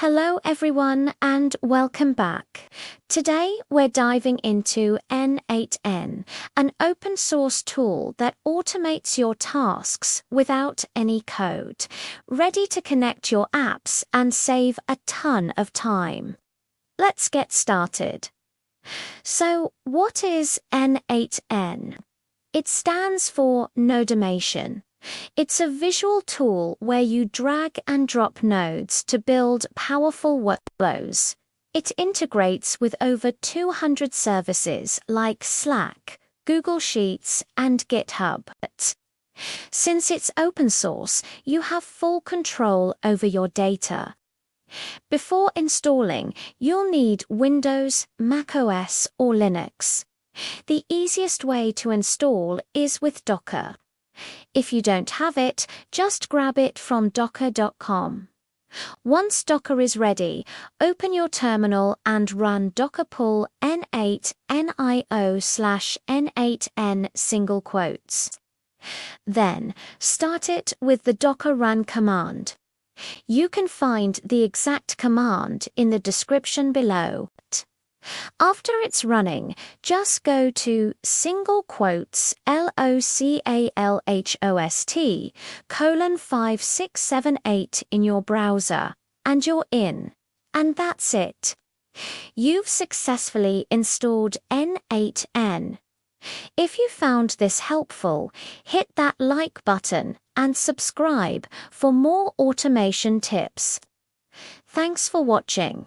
Hello everyone and welcome back. Today we're diving into n8n, an open source tool that automates your tasks without any code, ready to connect your apps and save a ton of time. Let's get started. So, what is n8n? It stands for Nodemation. It's a visual tool where you drag and drop nodes to build powerful workflows. It integrates with over 200 services like Slack, Google Sheets, and GitHub. Since it's open source, you have full control over your data. Before installing, you'll need Windows, macOS, or Linux. The easiest way to install is with Docker. If you don't have it, just grab it from docker.com. Once Docker is ready, open your terminal and run docker pull n8nio/n8n single quotes. Then, start it with the docker run command. You can find the exact command in the description below. After it's running, just go to single quotes localhost:5678 in your browser, and you're in. And that's it. You've successfully installed n8n. If you found this helpful, hit that like button and subscribe for more automation tips. Thanks for watching.